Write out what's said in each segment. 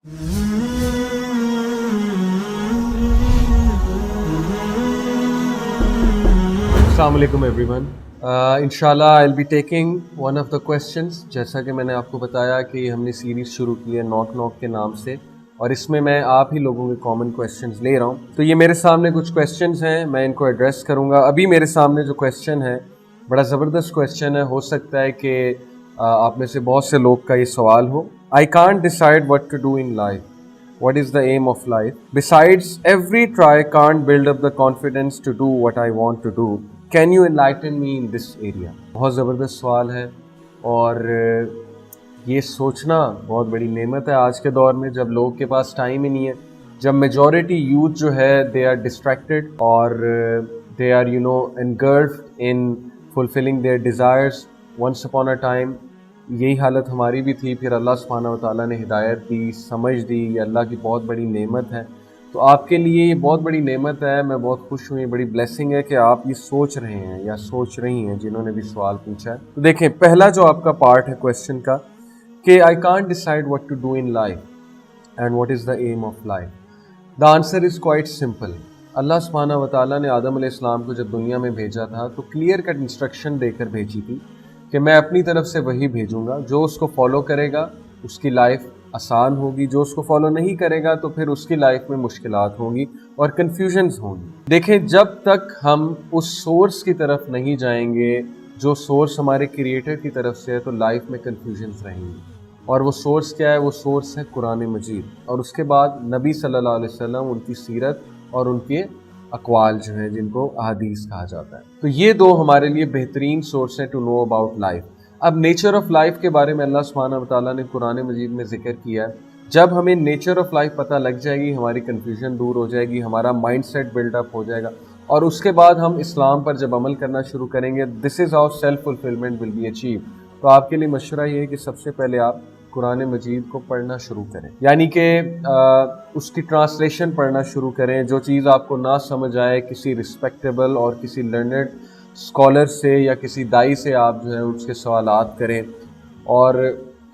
अस्सलाम वालेकुम एवरीवन। इंशाल्लाह I will be taking one of the questions. जैसा कि मैंने आपको बताया कि हमने सीरीज़ शुरू की है नॉक नॉक के नाम से, और इसमें मैं आप ही लोगों के कॉमन क्वेश्चंस ले रहा हूँ। तो ये मेरे सामने कुछ क्वेश्चंस हैं, मैं इनको एड्रेस करूँगा। अभी मेरे सामने जो क्वेश्चन है बड़ा ज़बरदस्त क्वेश्चन है। हो सकता है कि आप में से बहुत से लोग का ये सवाल हो। I can't decide what to do in life, what is the aim of life? Besides, every try can't build up the confidence to do what I want to do. Can you enlighten me in this area? बहुत ज़बरदस्त सवाल है, और ये सोचना बहुत बड़ी नेमत है आज के दौर में, जब लोगों के पास टाइम ही नहीं है, जब मेजॉरिटी यूथ जो है दे आर डिस्ट्रैक्टेड और they are engulfed in fulfilling their desires. Once upon a time यही हालत हमारी भी थी, फिर अल्लाह सुब्हानहू व तआला ने हिदायत दी, समझ दी। ये अल्लाह की बहुत बड़ी नेमत है। तो आपके लिए ये बहुत बड़ी नेमत है। मैं बहुत खुश हूँ, ये बड़ी ब्लेसिंग है कि आप ये सोच रहे हैं या सोच रही हैं जिन्होंने भी सवाल पूछा है। तो देखें, पहला जो आपका पार्ट है क्वेश्चन का कि I can't decide what to do in life and what is the aim of life. The answer is quite simple. अल्लाह सुब्हानहू व तआला ने आदम अलैहिस्सलाम को जब दुनिया में भेजा था तो क्लियर कट इंस्ट्रक्शन देकर भेजी थी कि मैं अपनी तरफ से वही भेजूंगा, जो उसको फॉलो करेगा उसकी लाइफ आसान होगी, जो उसको फॉलो नहीं करेगा तो फिर उसकी लाइफ में मुश्किलात होंगी और कन्फ्यूजन्स होंगी। देखें, जब तक हम उस सोर्स की तरफ नहीं जाएंगे जो सोर्स हमारे क्रिएटर की तरफ से है, तो लाइफ में कन्फ्यूजन्स रहेंगी। और वो सोर्स क्या है? वो सोर्स है कुरान मजीद, और उसके बाद नबी सल्लल्लाहु अलैहि वसल्लम, उनकी सीरत और उनके अक़वाल जो हैं जिनको अहादीस कहा जाता है। तो ये दो हमारे लिए बेहतरीन सोर्स हैं टू नो अबाउट लाइफ। अब नेचर ऑफ लाइफ के बारे में अल्लाह सुब्हानहू व तआला ने कुरान मजीद में जिक्र किया है। जब हमें नेचर ऑफ लाइफ पता लग जाएगी, हमारी कन्फ्यूजन दूर हो जाएगी, हमारा माइंड सेट बिल्डअप हो जाएगा, और उसके बाद हम इस्लाम पर जब अमल करना शुरू करेंगे, this is how self fulfilment will be achieve. तो आपके लिए मशवरा ये है कि सबसे पहले आप कुरान मजीद को पढ़ना शुरू करें, यानी कि उसकी ट्रांसलेशन पढ़ना शुरू करें। जो चीज़ आपको ना समझ आए, किसी रिस्पेक्टेबल और किसी लर्नड स्कॉलर से या किसी दाई से आप जो है उसके सवालात करें और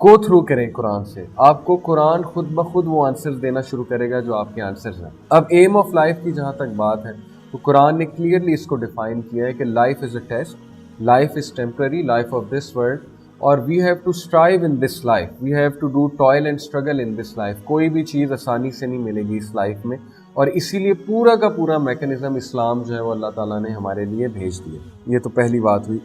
गो थ्रू करें कुरान से। आपको कुरान खुद ब खुद वो आंसर्स देना शुरू करेगा जो आपके आंसर्स हैं। अब एम ऑफ लाइफ की जहाँ तक बात है, तो कुरान ने क्लियरली इसको डिफाइन किया है कि life is a test, life is temporary, life of this world, और we have to strive in this life, we have to do toil and struggle in this life. कोई भी चीज़ आसानी से नहीं मिलेगी इस लाइफ में, और इसीलिए पूरा का पूरा मैकेनिज्म इस्लाम जो है वो अल्लाह ताला ने हमारे लिए भेज दिया। ये तो पहली बात हुई।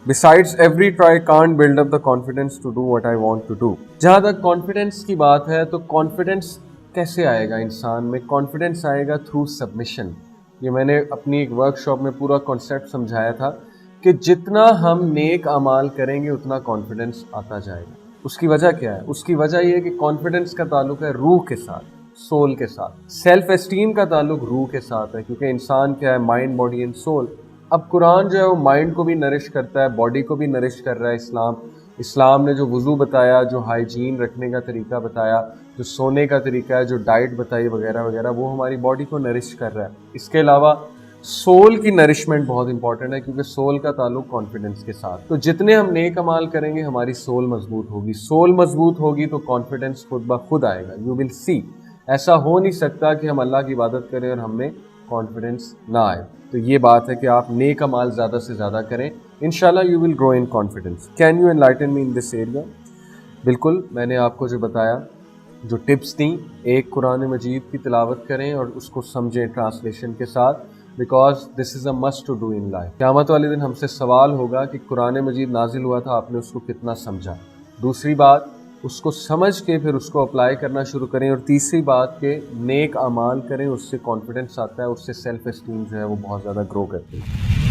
Besides every try can't build up the confidence to do what I want to do. जहाँ तक कॉन्फिडेंस की बात है, तो कॉन्फिडेंस कैसे आएगा इंसान में? कॉन्फिडेंस आएगा थ्रू सबमिशन। ये मैंने अपनी एक वर्कशॉप में पूरा कॉन्सेप्ट समझाया था कि जितना हम नेक अमाल करेंगे उतना कॉन्फिडेंस आता जाएगा। उसकी वजह क्या है? उसकी वजह ये है कि कॉन्फिडेंस का ताल्लुक है रूह के साथ, सोल के साथ। सेल्फ एस्टीम का ताल्लुक रूह के साथ है, क्योंकि इंसान क्या है? Mind, body and soul. अब कुरान जो है वो माइंड को भी नरिश करता है, बॉडी को भी नरिश कर रहा है। इस्लाम ने जो वज़ू बताया, जो हाइजीन रखने का तरीका बताया, जो सोने का तरीका है, जो डाइट बताई वगैरह वगैरह, वो हमारी बॉडी को नरिश कर रहा है। इसके अलावा सोल की नरिशमेंट बहुत इंपॉर्टेंट है, क्योंकि सोल का ताल्लुक कॉन्फिडेंस के साथ। तो जितने हम नेक अमाल करेंगे हमारी सोल मजबूत होगी, सोल मजबूत होगी तो कॉन्फिडेंस खुद ब खुद आएगा। You will see. ऐसा हो नहीं सकता कि हम अल्लाह की इबादत करें और हमें कॉन्फिडेंस ना आए। तो ये बात है कि आप नेक अमाल ज़्यादा से ज़्यादा करें, इंशाल्लाह you will grow in confidence. Can you enlighten me in this area? बिल्कुल, मैंने आपको जो बताया, जो टिप्स दी, एक कुरान मजीद की तिलावत करें और उसको समझें ट्रांसलेशन के साथ, because this is a must to do in life. क़यामत वाले दिन हमसे सवाल होगा कि कुरान मजीद नाजिल हुआ था, आपने उसको कितना समझा। दूसरी बात, उसको समझ के फिर उसको अप्लाई करना शुरू करें। और तीसरी बात के नेक अमाल करें, उससे कॉन्फिडेंस आता है, उससे सेल्फ एस्टीम जो है वो बहुत ज़्यादा ग्रो करती है।